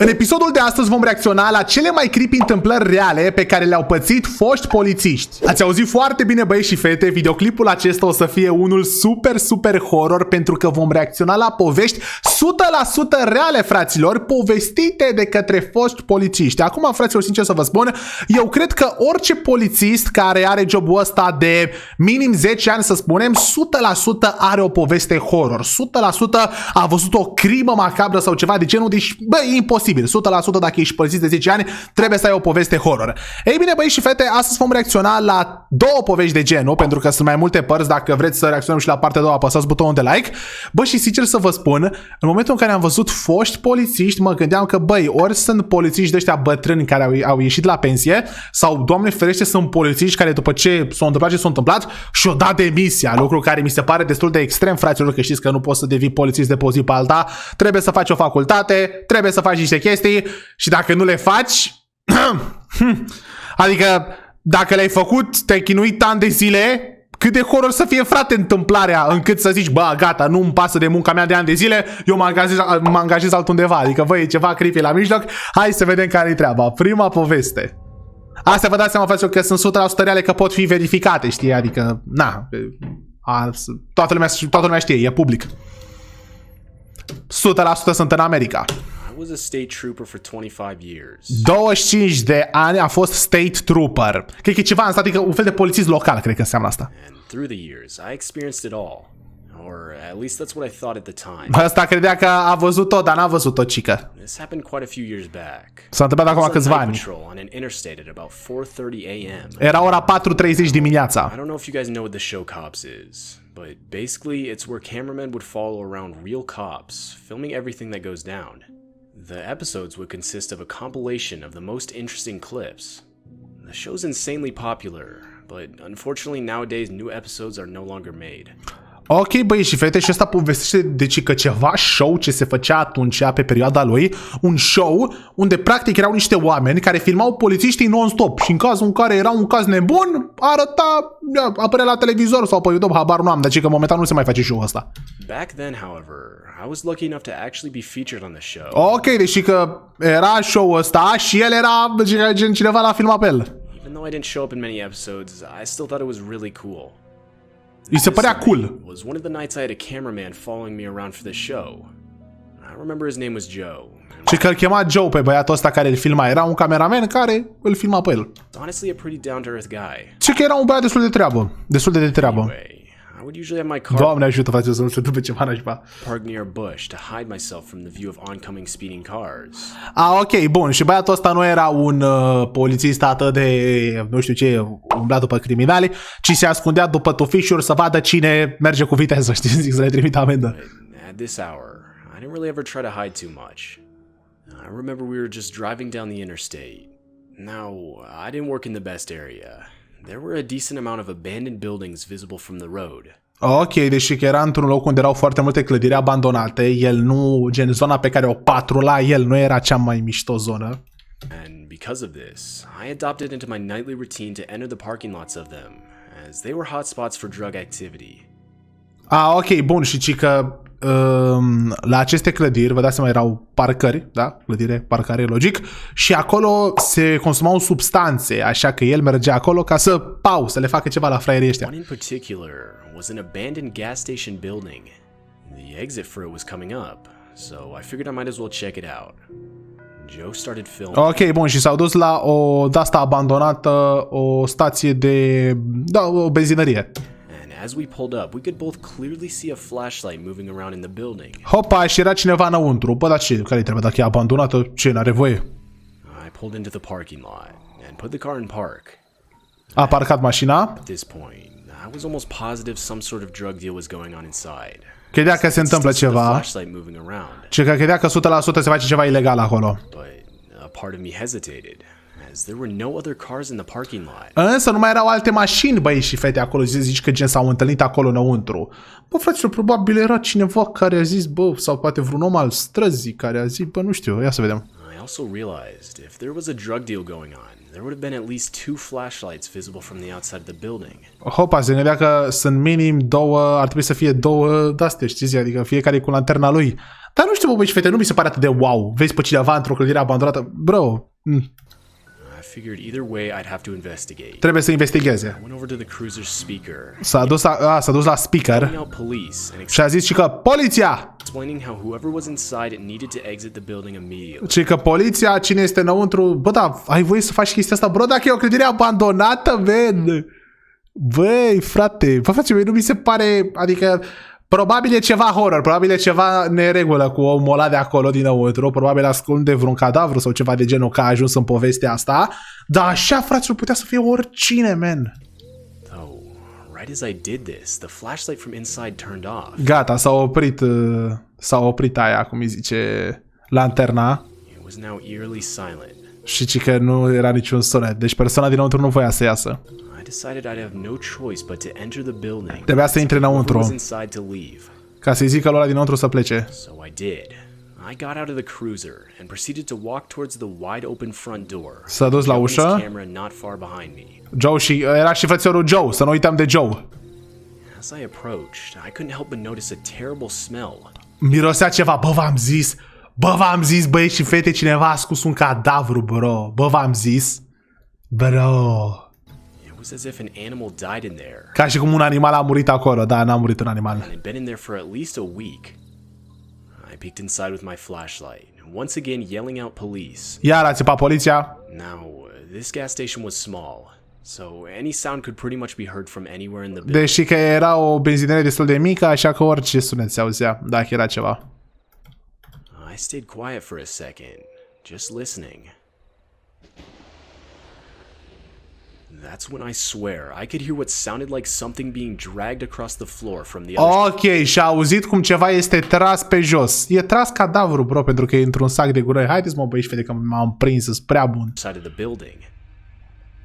În episodul de astăzi vom reacționa la cele mai creepy întâmplări reale pe care le-au pățit foști polițiști. Ați auzit foarte bine, băieți și fete, videoclipul acesta o să fie unul super horror pentru că vom reacționa la povești 100% reale, fraților, povestite de către foști polițiști. Acum, fraților, sincer să vă spun, eu cred că orice polițist care are jobul ăsta de minim 10 ani, să spunem, 100% are o poveste horror. 100% a văzut o crimă macabră sau ceva de genul, deci, bă, e imposibil. 100% dacă ești polițist de 10 ani, trebuie să ai o poveste horror. Ei bine, băieți și fete, astăzi vom reacționa la două povești de genul, pentru că sunt mai multe părți. Dacă vreți să reacționăm și la partea a doua, apăsați butonul de like. Bă, și sincer să vă spun, în momentul în care am văzut foști polițiști, mă gândeam că, băi, ori sunt polițiști de ăștia bătrâni care au ieșit la pensie, sau, Doamne ferește, sunt polițiști care după ce s-a întâmplat ce s-a întâmplat și-o dat demisia, lucru care mi se pare destul de extrem, fraților, că știți că nu poți să devii polițist de pe o zi pe alta, trebuie să faci o facultate, trebuie să faci niște chestii și dacă nu le faci, adică dacă le-ai făcut, te-ai chinuit ani de zile, cât de horror să fie, frate, întâmplarea încât să zici, bă, gata, nu-mi pasă de munca mea de ani de zile, eu mă angajez altundeva, adică, băi, e ceva creepy la mijloc, hai să vedem care-i treaba. Prima poveste. Astea vă dați seama, fraților, că sunt 100% reale, că pot fi verificate, știi, adică, na, toată lumea știe, e public. 100% sunt în America. 25 de ani a fost state trooper. Cred că e ceva în stat, adică un fel de polițist local, cred că înseamnă asta. Asta credea că a văzut tot, dar n-a văzut tot, cică. S-a întâmplat acum câțiva ani. Era ora 4:30 dimineața. But basically, it's where cameramen would follow around real cops, filming everything that goes down. The episodes would consist of a compilation of the most interesting clips. The show's insanely popular, but unfortunately nowadays new episodes are no longer made. Ok, băi și fete, și ăsta povestește deci că ceva show ce se făcea atunci pe perioada lui, un show unde practic erau niște oameni care filmau polițiștii non-stop și în cazul în care era un caz nebun, apărea la televizor sau pe YouTube, habar nu am, deci că momentan nu se mai face show-ul ăsta. Back then, however, I was lucky enough to actually be featured on the show. Ok, deci că era show-ul ăsta și el era gen cineva l-a filmat pe el. Even though I didn't show up in many episodes, I still thought it was really cool. Îi se părea cool. Was one of the nights I had a cameraman following me around for the show. I remember his name was Joe. Și că îl chema Joe pe băiatul ăsta care îl filma. Era un cameraman care îl filma pe el. Honestly, a pretty down-to-earth guy. Și că era un băiat destul de treabă. Destul de treabă. I would usually have my car. Doamne ajută, face să nu se dupe ceva nașpa. Parked near a bush to hide myself from the view of oncoming speeding cars. Ok, bun. Și băiatul ăsta nu era un polițist atât de, nu știu ce, umblat după criminali, ci se ascundea după tufișuri să vadă cine merge cu viteză, știi, zic să le trimită amendă. At this hour, I didn't really ever try to hide too much. I remember we were just driving down the interstate. Now, I didn't work in the best area. There were a decent amount of abandoned buildings visible from the road. Ok, deși că era într-un loc unde erau foarte multe clădiri abandonate, el nu, gen zona pe care o patrula el nu era cea mai mișto zonă. And because of this, I adopted into my nightly routine to enter the parking lots of them, as they were hotspots for drug activity. Ok, bun, și ci că la aceste clădiri, vă dați seama, erau parcări, da? Clădire, parcare, logic, și acolo se consumau substanțe, așa că el mergea acolo ca să le facă ceva la fraierii ăștia. One in particular was an abandoned gas station building. The exit for it was coming up, so I figured I might as well check it out. Joe started filming. Ok, bun, și s-au dus la o de-asta abandonată, o stație de, o benzinărie. As we pulled up, we could both clearly see a flashlight moving around in the building. Hopa, și era cineva înăuntru. Bă, dar ce? Care-i treaba? Dacă e abandonată, ce? N-are voie? I pulled into the parking lot and put the car in park. A parcat mașina. At this point, I was almost positive some sort of drug deal was going on inside. Credea că se întâmplă ceva. Și că credea că 100% se face ceva ilegal acolo. But a part of me hesitated. There were no other cars in the parking lot. Însă nu mai erau alte mașini, băi și fete, acolo. Zici că gen s-au întâlnit acolo înăuntru. Bă, fraților, probabil era cineva care a zis, bă, sau poate vreun om al străzii care a zis, bă, nu știu, ia să vedem. I also realized if there was a drug deal going on, there would have been at least 2 flashlights visible from the outside of the building. Hopa, se gândea că sunt minim două, ar trebui să fie două de-astea, știți, adică fiecare cu lanterna lui. Dar nu știu, bă, băi și fete, nu mi se pare atât de wow. Vezi pe cineva într-o clădire abandonată. Bro. I figured either way I'd have to investigate. Trebuie să investigheze. Went over to the cruiser's speaker. S-a dus la speaker și a zis și că poliția! Explaining how whoever was inside needed to exit the building immediately. Și că poliția, cine este înăuntru, bă, da, ai voie să faci chestia asta, bro, dacă e o clădire abandonată, man. Băi, frate, vă face, nu mi se pare, adică, probabil e ceva horror, probabil e ceva neregulă cu omul ăla de acolo dinăuntru, probabil ascunde vreun cadavru sau ceva de genul că a ajuns în povestea asta, dar așa, fraților, putea să fie oricine, man. Right as I did this, the flashlight from inside turned off. Gata, s-a oprit aia, cum îi zice, lanterna. It was now eerily silent. Și ci că nu era niciun sunet, deci persoana dinăuntru nu voia să iasă. I decided I'd have no choice but to enter the building. Trebuia să intre înăuntru, ca să-i zică lui ăla dinăuntru să plece. So I did. I got out of the cruiser and proceeded to walk towards the wide open front door. S-a dus la ușă. Joe și era și frățiorul Joe, să nu uităm de Joe. As I approached, I couldn't help but notice a terrible smell. Mirosea ceva, bă, v-am zis, băieți și fete, cineva a ascuns un cadavru, bro. Bă, v-am zis. Bro. It was as if an animal died in there. Ca și cum un animal a murit acolo, da, n-a murit un animal. And had been in there for at least a week. I peeked inside with my flashlight, once again yelling out police. Iar a țipat poliția. Now, this gas station was small, so any sound could pretty much be heard from anywhere in the building. Deși că era o benzinărie destul de mică, așa că orice sunet se auzea, dacă era ceva. I stayed quiet for a second, just listening. That's when I swear I could hear what sounded like something being dragged across the floor from the other. Ok, și-a auzit cum ceva este tras pe jos. E tras cadavru, bro, pentru că e într-un sac de gunoi. Haideți, mă, băieți, fete, că m-am prins, sunt prea bun. Side of the building.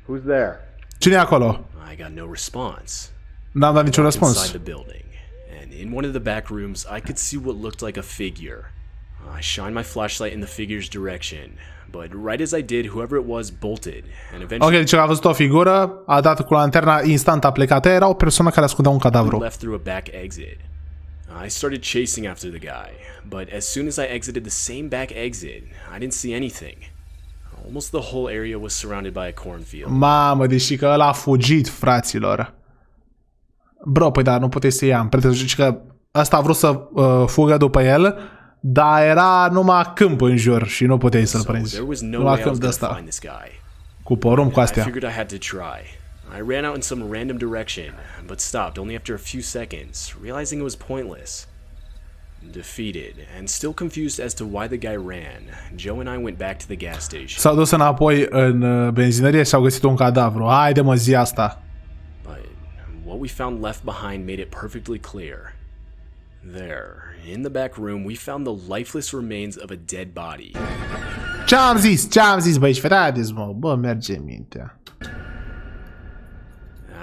Who's there? Cine e acolo? I got no response. N-am dat niciun Inside răspuns. the building, and in one of the back rooms, I could see what looked like a figure. I shined my flashlight in the figure's direction, but right as I did, whoever it was bolted, and eventually Ok, deci a văzut o figură, a dat cu lanterna, instant a plecat. Era o persoană care ascundea un cadavru. left through a back exit. I started chasing after the guy, but as soon as I exited the same back exit, I didn't see anything. Almost the whole area was surrounded by a cornfield. Mamă, deși că ăla a fugit, fraților. Bro, păi da, nu puteai să ia. Pentru că ăsta a vrut să fugă după el, dar era numai câmp în jur și nu puteai să-l prinzi. Numai câmp de ăsta. Cu porumb, cu astea. I figured I had to try. I ran out in some random direction, but stopped only after a few seconds, realizing it was pointless. Defeated and still confused as to why the guy ran, Joe and I went back to the gas station. S-au dus înapoi în benzinărie și au găsit un cadavru. Haide, mă, zi asta. But what we found left behind made it perfectly clear. There, in the back room, we found the lifeless remains of a dead body. Ce-am zis, băi, haideți, mă, bă, merge mintea.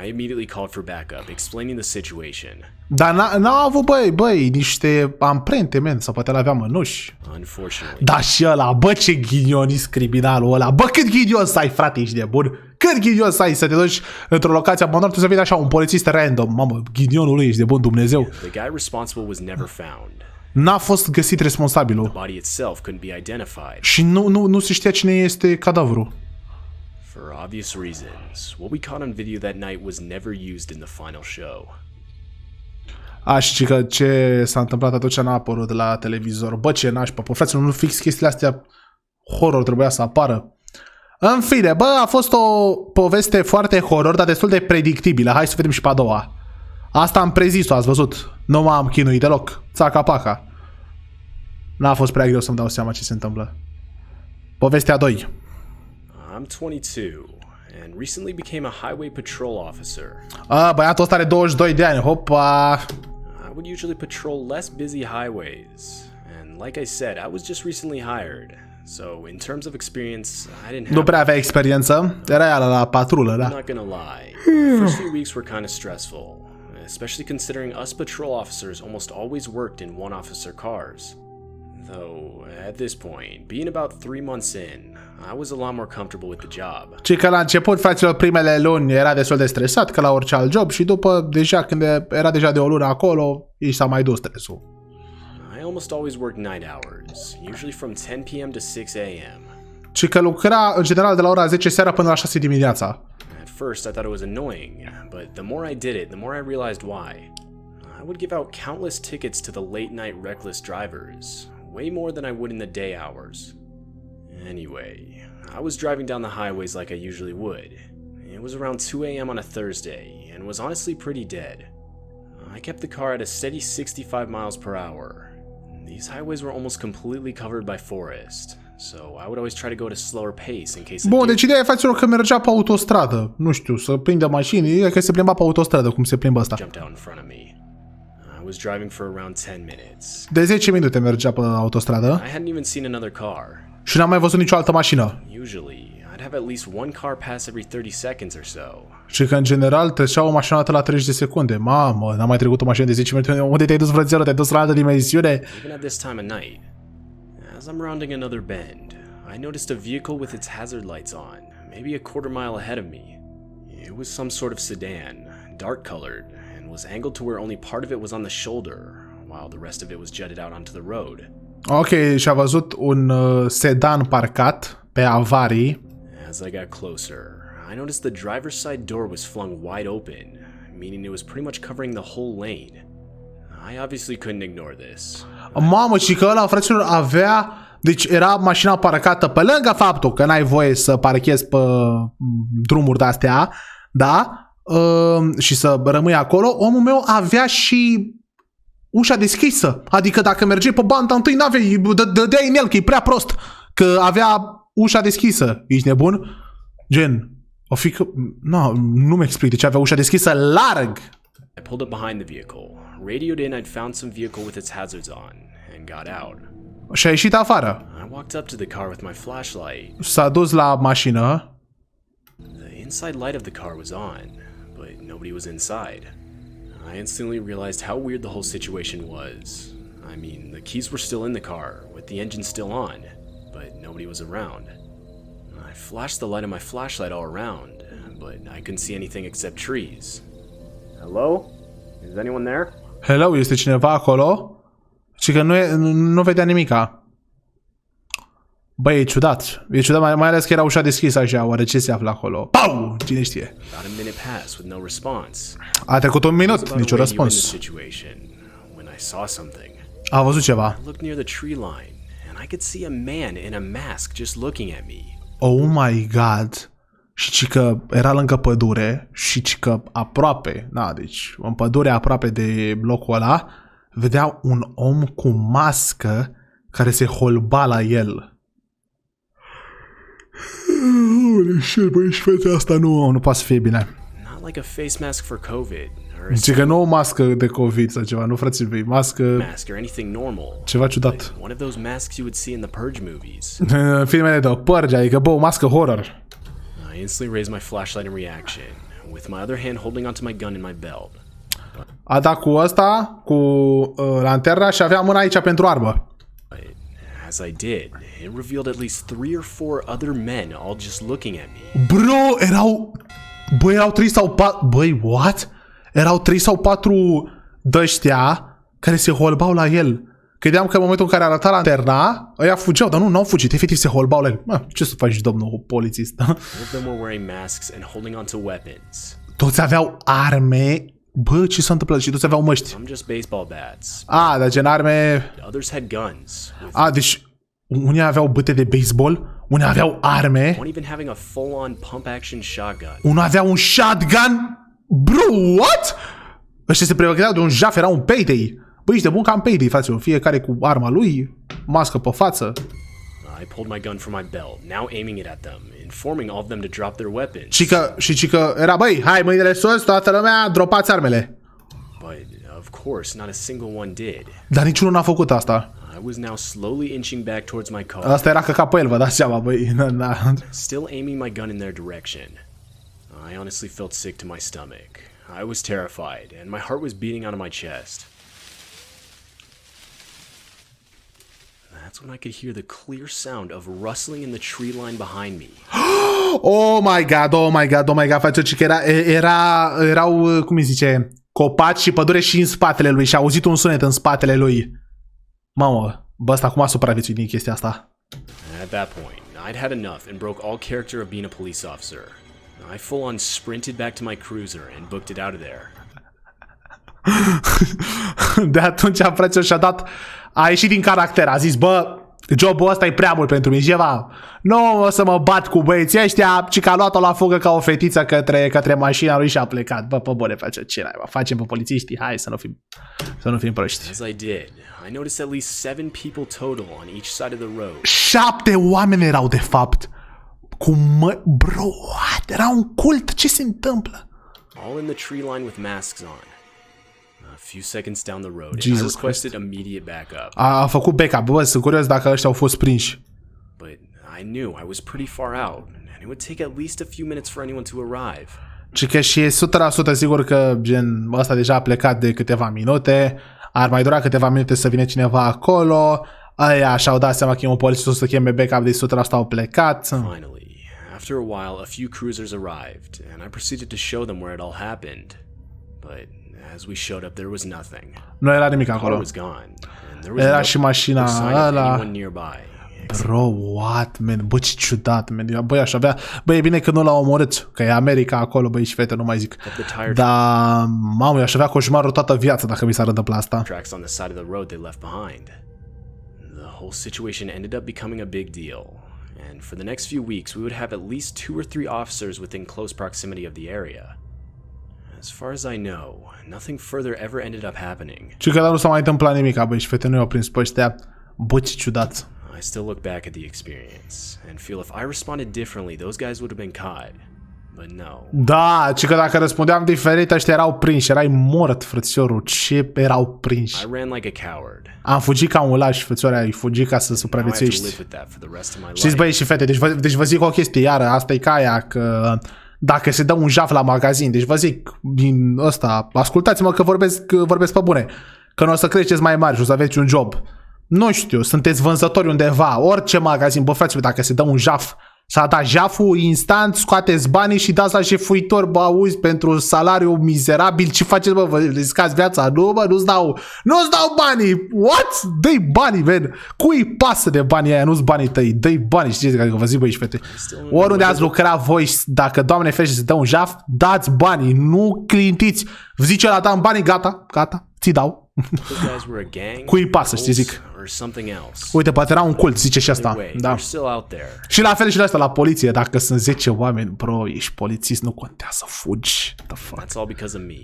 I immediately called for backup, explaining the situation. Dar n-au avut, băi, niște amprente, men, sau poate l-avea mănuși. Unfortunately. Da, și ăla, bă, ce ghinionist criminalul ăla. Bă, cât ghinion să ai, frate, ești de bun? Cât ghinion să ai să te duci într-o locație abandonată să vezi așa un polițist random. Mamă, ghinionul lui, ești de bun, Dumnezeu. The guy responsible was never found. N-a fost găsit responsabilul. The body itself couldn't be identified. Și nu se știa cine este cadavru. For obvious reasons, what we caught on video that night was never used in the final show. Și că ce s-a întâmplat atunci n-a apărut la televizor. Bă, ce nașpa, pă, fraților, nu fix chestiile astea horror trebuia să apară. În fine, bă, a fost o poveste foarte horror, dar destul de predictibilă. Hai să vedem și pe a doua. Asta am prezis-o, ați văzut. Nu m-am chinuit deloc. Țaca-paca. N-a fost prea greu să-mi dau seama ce se întâmplă. Povestea 2. I'm 22 and recently became a highway patrol officer. Băiatul ăsta are 22 de ani. Hopa. I would usually patrol less busy highways, and like I said, I was just recently hired. So, in terms of experience, I didn't have... Nu prea avea experiență. Era ea la patrulă, da. I'm not gonna lie. The first few weeks were kind of stressful, especially considering us patrol officers almost always worked in one-officer cars. Though, at this point, being about 3 months in, I was a lot more comfortable with the job. Ci că la început, fraților, primele luni era destul de stresat, că la orice alt job, și după, deja, când era deja de o lună acolo, i s-a mai dus stresul. I almost always worked night hours, usually from 10 p.m. to 6 a.m. Și că lucra în general de la ora 10 seara până la 6 dimineața. At first, I thought it was annoying, but the more I did it, the more I realized why. I would give out countless tickets to the late-night reckless drivers, way more than I would in the day hours. Anyway, I was driving down the highways like I usually would. It was around 2 a.m. on a Thursday, and was honestly pretty dead. I kept the car at a steady 65 miles per hour. These highways were almost completely covered by forest, so I would always try to go at a slower pace in case. Bun, deci ideea e, fraților, că mergea pe autostradă. Nu știu, să prindă mașini, e că se plimba pe autostradă, cum se plimbă ăsta. Jumped out in front of me. I was driving for around 10 minutes. De 10 minute mergea pe autostradă. I hadn't even seen another car. Și n-am mai văzut nicio altă mașină. Usually, I'd have at least one car pass every 30 seconds or so. Și că în general trecea o mașină la 30 de secunde. Mamă, n-am mai trecut o mașină de 10 minute. Unde te-ai dus, frățioară? Te-ai dus la altă dimensiune? Even at this time of night. As I'm rounding another bend, I noticed a vehicle with its hazard lights on, maybe a quarter mile ahead of me. It was some sort of sedan, dark colored, and was angled to where only part of it was on the shoulder, while the rest of it was jutted out onto the road. Ok, și-a văzut un sedan parcat pe avarii. As I got closer, I noticed the driver's side door was flung wide open, meaning it was pretty much covering the whole lane. I obviously couldn't ignore this. Mamă, și că ăla, fraților, avea... Deci era mașina parcată pe lângă faptul că n-ai voie să parchezi pe drumuri de-astea, da? Și să rămâi acolo. Omul meu avea și ușa deschisă. Adică dacă mergeai pe banda întâi, n-aveai, dădeai în el, că e prea prost. Că avea ușa deschisă. Ești nebun? Gen, o fi că... No, nu-mi explic de ce avea ușa deschisă larg. I pulled up behind the vehicle, radioed in I'd found some vehicle with its hazards on, and got out. Și a ieșit afară. I walked up to the car with my flashlight. S-a dus la mașină. The inside light of the car was on, but nobody was inside. I instantly realized how weird the whole situation was. I mean, the keys were still in the car, with the engine still on, but nobody was around. I flashed the light of my flashlight all around, but I couldn't see anything except trees. Hello? Is anyone there? Hello, este cineva acolo? Și că nu vedea nimica. Băi, e ciudat. E ciudat, mai ales că era ușa deschisă așa. Oare ce se află acolo? Pau! Cine știe? About a minute passed with no response. A trecut un minut, nicio răspuns. A văzut ceva. I looked near the tree line and I could see a man in a mask just looking at me. Oh my god. Și că era lângă pădure și că aproape, deci în pădure aproape de locul ăla, vedea un om cu mască care se holba la el. Băi, și fete, asta nu poate să fie bine. Not like a face mask for COVID. Zice că nu o mască de COVID sau ceva, nu frații mei, mască... Mask or anything normal. Ceva ciudat. One of those masks you would see in the Purge movies. Filmele de Purge, adică, bă, o mască horror. I instantly raised my flashlight in reaction, with my other hand holding onto my gun in my belt. A dat cu ăsta, cu lanterna și avea mâna aici pentru armă. But as I did, it revealed at least 3 or 4 other men all just looking at me. Bro, erau 3 sau 4... Băi, what? Erau 3 sau 4 dăștia care se holbau la el. Credeam că în momentul în care arăta lanterna, ăia fugeau, dar nu au fugit, efectiv se holbau la el. Ce să faci, domnul polițist? All of them were wearing masks and holding onto weapons. Toți aveau arme. Bă, ce s-a întâmplat? Și toți aveau măști. Some just baseball bats. Dar gen arme... Others had guns. Deci unii aveau băte de baseball, unii aveau arme. One even having a full-on pump-action shotgun. Unul avea un shotgun. Bro, what? Ăștia se pregăteau de un jaf, era un payday. Băi, ești de bun ca în payday, fraților. Fiecare cu arma lui, mască pe față. I pulled my gun from my belt, now aiming it at them, informing all of them to drop their weapons. Și că era, băi, hai mâinile sus, toată lumea, dropați armele. But, of course, not a single one did. Dar niciunul n-a făcut asta. I was now slowly inching back towards my car. Asta era căcat pe el, vă dați seama, băi. Still aiming my gun in their direction. I honestly felt sick to my stomach. I was terrified, and my heart was beating out of my chest. That's when I could hear the clear sound of rustling in the tree line behind me. Oh my god, față că erau, cum îi zice, copaci și pădure și în spatele lui și a auzit un sunet în spatele lui. Mamă, bă, ăsta cum a supraviețuit din chestia asta? At that point, I'd had enough and broke all character of being a police officer. I full-on sprinted back to my cruiser and booked it out of there. De atunci frățio și-a dat, a ieșit din caracter, a zis, bă, jobul ăsta e prea mult pentru mine, ceva. Nu o să mă bat cu băieții ăștia, ci că a luat-o la fugă ca o fetiță către mașina lui și a plecat. Bă, pe bune, face ce naiba, facem pe polițiștii, hai să nu fim proști. As I did, I noticed at least 7 people total on each side of the road. 7 oameni erau de fapt. Bro, what? Era un cult, ce se întâmplă? All in the tree line with masks on. A few seconds down the road, Jesus I requested Christ. immediate backup. A făcut backup, bă, sunt curios dacă ăștia au fost prinși. But I knew I was pretty far out, and it would take at least a few minutes for anyone to arrive. Și că și e 100% sigur că gen ăsta deja a plecat de câteva minute, ar mai dura câteva minute să vină cineva acolo, aia și-au dat seama că e un polițist să cheme backup, de 100% au plecat. Finally, after a while, a few cruisers arrived, and I proceeded to show them where it all happened. But as we showed up, there was nothing. Nu era nimic The car acolo. was gone, and there was Era no și mașina sign of ăla. anyone nearby. Bro, what, man? Bă, ce ciudat, man. Băi, aș avea... Băi, e bine că nu l-au omorât, că e America acolo, băi, și fete, nu mai zic. Dar, mamă, eu aș avea coșmarul toată viața dacă mi s-ar întâmpla asta. Tracks on the side of the road they left behind. The whole situation ended up becoming a big deal, and for the next few weeks we would have at least 2 or 3 officers within close proximity of the area. As far as I know, nothing further ever ended up happening. Și că nu s-a mai întâmplat nimic, băi, și fete nu i-au prins pe ăștia. Bă, ce ciudat. I still look back at the experience and feel if I responded differently, those guys would have been caught. But no. Da, ci că dacă răspundeam diferit, ăștia erau prinși. Erai mort, frățiorul. Ce erau prinși? I ran like a coward. Am fugit ca un laș, frățioare. Ai fugit ca să Now I have to supraviețuiești. live with that for the rest of my Știți, life. băi și fete, deci vă zic o chestie, iară, asta e ca aia, că dacă se dă un jaf la magazin, deci vă zic, din ăsta, ascultați-mă că vorbesc pe bune, că nu o să creșteți mai mari și o să aveți un job. Nu știu, sunteți vânzători undeva, orice magazin, bă, fraților, dacă se dă un jaf, s-a dat jaful, instant, scoateți banii și dați la jefuitor, bă, auzi, pentru salariu mizerabil, ce faceți, bă, vă riscați viața? Nu, bă, nu-ți dau banii, what? Dă-i banii, man, cui pasă de banii aia, nu-ți banii tăi, dă-i banii, știți, că vă zic, băi, și fete, oriunde ați lucra voi, dacă, Doamne ferește, se dă un jaf, dați banii, nu clintiți, zice ăla, dăm banii, gata, ți dau. Those guys were a gang, Cui pasă, știi, zic. or something else. Uite, poate era un cult, zice și asta. Anyway, Da. they're still out there. Și la fel și la asta, la poliție, dacă sunt 10 oameni, bro, ești polițist, nu contează, fugi. The fuck? That's all because of me.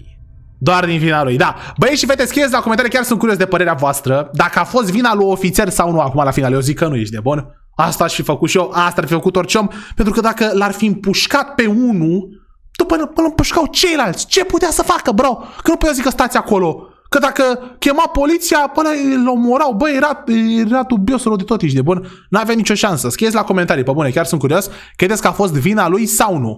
Doar din vina lui, da. Băieți și fete, scrieți la comentarii, chiar sunt curios de părerea voastră, dacă a fost vina lui ofițer sau nu acum la final. Eu zic că nu ești de bun. Asta aș fi făcut și eu, asta ar fi făcut orice om, pentru că dacă l-ar fi împușcat pe unul, după îl împușcau ceilalți. Ce putea să facă, bro? Că nu putea zic că stați acolo. Că dacă chema poliția, până îl omorau, bă, era dubios rău de tot, ești de bun. N-avea nicio șansă. Scrieți la comentarii, pe bune, chiar sunt curios. Credeți că a fost vina lui sau nu?